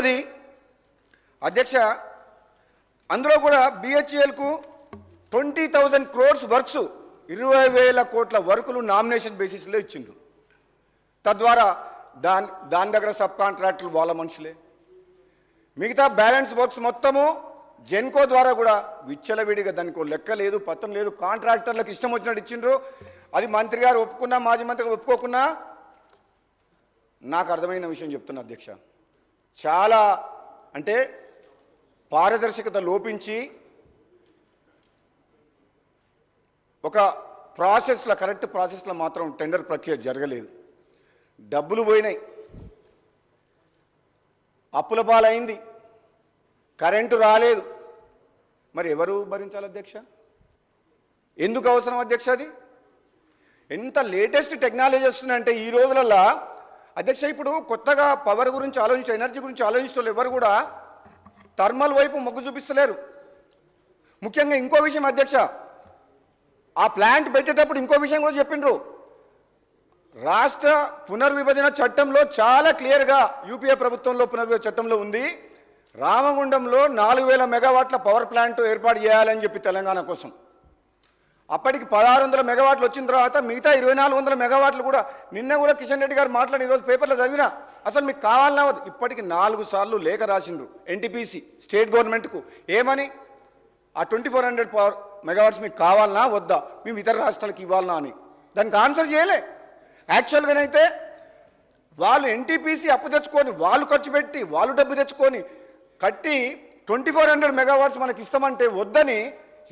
రెండవది అధ్యక్ష, అందులో కూడా బిహెచ్ఎల్కు 20,000 crores వర్క్స్ 20,000 కోట్ల వర్కులు నామినేషన్ బేసిస్లో ఇచ్చిండ్రు. తద్వారా దాని దగ్గర సబ్ కాంట్రాక్టులు వాళ్ళ మనుషులే. మిగతా బ్యాలెన్స్ వర్క్స్ మొత్తము జెన్కో ద్వారా కూడా విచ్చలవిడిగా దానికి లెక్క లేదు, పత్రం లేదు, కాంట్రాక్టర్లకు ఇష్టం వచ్చినట్టు ఇచ్చిండ్రు. అది మంత్రి గారు ఒప్పుకున్నా, మాజీ మంత్రి గారు ఒప్పుకోకున్నా నాకు అర్థమైన విషయం చెప్తున్నా అధ్యక్ష, చాలా అంటే పారదర్శకత లోపించి ఒక ప్రాసెస్లో, కరెక్ట్ ప్రాసెస్లో మాత్రం టెండర్ ప్రక్రియ జరగలేదు. డబ్బులు పోయినాయి, అప్పుల పాలైంది, కరెంటు రాలేదు. మరి ఎవరు భరించాలి అధ్యక్ష? ఎందుకు అవసరం అధ్యక్ష? అది ఎంత లేటెస్ట్ టెక్నాలజీ వస్తుందంటే ఈ రోజులలో అధ్యక్ష, ఇప్పుడు కొత్తగా పవర్ గురించి ఆలోచించి, ఎనర్జీ గురించి ఆలోచిస్తున్న ఎవరు కూడా థర్మల్ వైపు మొగ్గు చూపిస్తలేరు. ముఖ్యంగా ఇంకో విషయం అధ్యక్ష, ఆ ప్లాంట్ పెట్టేటప్పుడు ఇంకో విషయం కూడా చెప్పిండ్రు. రాష్ట్ర పునర్విభజన చట్టంలో చాలా క్లియర్గా, యూపీఏ ప్రభుత్వంలో పునర్విభజన చట్టంలో ఉంది, రామగుండంలో 4,000 మెగావాట్ల పవర్ ప్లాంట్ ఏర్పాటు చేయాలని చెప్పి తెలంగాణ కోసం. అప్పటికి 1,600 మెగావాట్లు వచ్చిన తర్వాత మిగతా 2,400 మెగావాట్లు కూడా నిన్న కూడా కిషన్ రెడ్డి గారు మాట్లాడి ఈరోజు పేపర్లో చదివినా, అసలు మీకు కావాలన్నా ఇప్పటికి 4 సార్లు లేఖ రాసిండ్రు ఎన్టీపీసీ స్టేట్ గవర్నమెంట్కు. ఏమని? ఆ 2,400 పవర్ మెగావాట్స్ మీకు కావాలన్నా వద్దా, మేము ఇతర రాష్ట్రాలకు ఇవ్వాలన్నా అని. దానికి ఆన్సర్ చేయలే. యాక్చువల్గానైతే వాళ్ళు ఎన్టీపీసీ అప్పు తెచ్చుకొని, వాళ్ళు ఖర్చు పెట్టి, వాళ్ళు డబ్బు తెచ్చుకొని కట్టి 2,400 మెగావాట్స్ మనకి ఇస్తామంటే వద్దని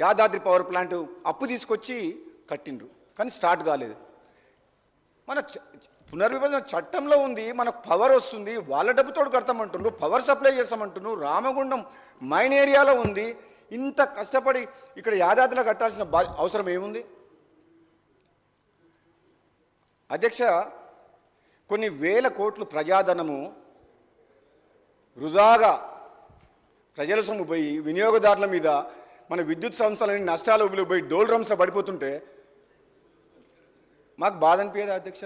యాదాద్రి పవర్ ప్లాంట్ అప్పు తీసుకొచ్చి కట్టిండ్రు. కానీ స్టార్ట్ కాలేదు. మన పునర్విభజన చట్టంలో ఉంది, మనకు పవర్ వస్తుంది, వాళ్ళ డబ్బుతో కడతామంటున్నారు, పవర్ సప్లై చేస్తామంటున్నారు, రామగుండం మైన్ ఏరియాలో ఉంది. ఇంత కష్టపడి ఇక్కడ యాదాద్రిలో కట్టాల్సిన అవసరం ఏముంది అధ్యక్ష? కొన్ని వేల కోట్లు ప్రజాధనము వృధాగా ప్రజల సొమ్ము పోయి వినియోగదారుల మీద, మన విద్యుత్ సంస్థలని నష్టాలు పోయి డోల్ డ్రమ్స్లో పడిపోతుంటే మాకు బాధ అనిపించదు అధ్యక్ష?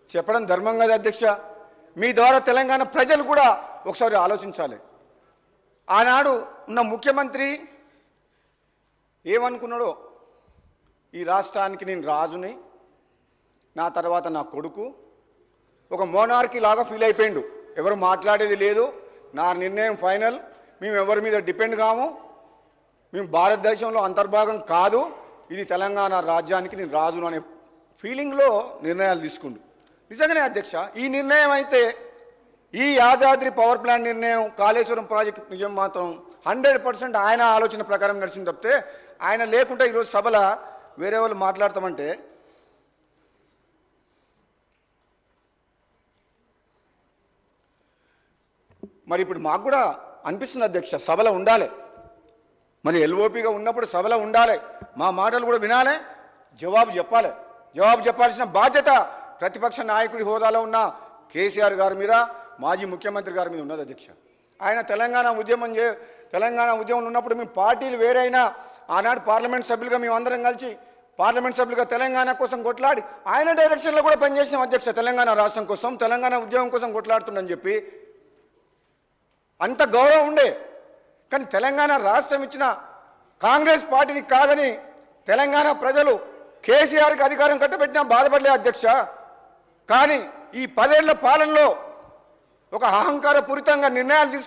చెప్పడం ధర్మం కదా అధ్యక్ష? మీ ద్వారా తెలంగాణ ప్రజలు కూడా ఒకసారి ఆలోచించాలి. ఆనాడు ఉన్న ముఖ్యమంత్రి ఏమనుకున్నాడో, ఈ రాష్ట్రానికి నేను రాజుని, నా తర్వాత నా కొడుకు, ఒక మోనార్కీ లాగా ఫీల్ అయిపోయిండు. ఎవరు మాట్లాడేది లేదు, నా నిర్ణయం ఫైనల్, మేము ఎవరి మీద డిపెండ్ కాము, మేము భారతదేశంలో అంతర్భాగం కాదు, ఇది తెలంగాణ రాజ్యానికి నేను రాజును అనే ఫీలింగ్లో నిర్ణయాలు తీసుకుండు. నిజంగానే అధ్యక్ష, ఈ నిర్ణయం అయితే, ఈ యాదాద్రి పవర్ ప్లాంట్ నిర్ణయం, కాళేశ్వరం ప్రాజెక్టు నిజం మాత్రం 100% ఆయన ఆలోచన ప్రకారం నడిచింది తప్పితే, ఆయన లేకుంటే ఈరోజు సభలో వేరే వాళ్ళు మాట్లాడతామంటే మరి ఇప్పుడు మాకు కూడా అనిపిస్తుంది అధ్యక్ష, సభలో ఉండాలి. మరి ఎల్ఓపిగా ఉన్నప్పుడు సభలో ఉండాలి, మా మాటలు కూడా వినాలి, జవాబు చెప్పాలి. జవాబు చెప్పాల్సిన బాధ్యత ప్రతిపక్ష నాయకుడి హోదాలో ఉన్న కేసీఆర్ గారి మీద, మాజీ ముఖ్యమంత్రి గారి మీద ఉన్నది అధ్యక్ష. ఆయన తెలంగాణ ఉద్యమం ఉన్నప్పుడు మేము పార్టీలు వేరైనా, ఆనాడు పార్లమెంట్ సభ్యులుగా మేము అందరం కలిసి పార్లమెంట్ సభ్యులుగా తెలంగాణ కోసం కొట్లాడి ఆయన డైరెక్షన్లో కూడా పనిచేసాం అధ్యక్ష. తెలంగాణ రాష్ట్రం కోసం, తెలంగాణ ఉద్యమం కోసం కొట్లాడుతుందని చెప్పి అంత గౌరవం ఉండే. కానీ తెలంగాణ రాష్ట్రం ఇచ్చిన కాంగ్రెస్ పార్టీని కాదని తెలంగాణ ప్రజలు కేసీఆర్కి అధికారం కట్టబెట్టినా బాధపడలే అధ్యక్ష. కానీ ఈ 10 ఏళ్ల పాలనలో ఒక అహంకారపూరితంగా నిర్ణయాలు తీసుకు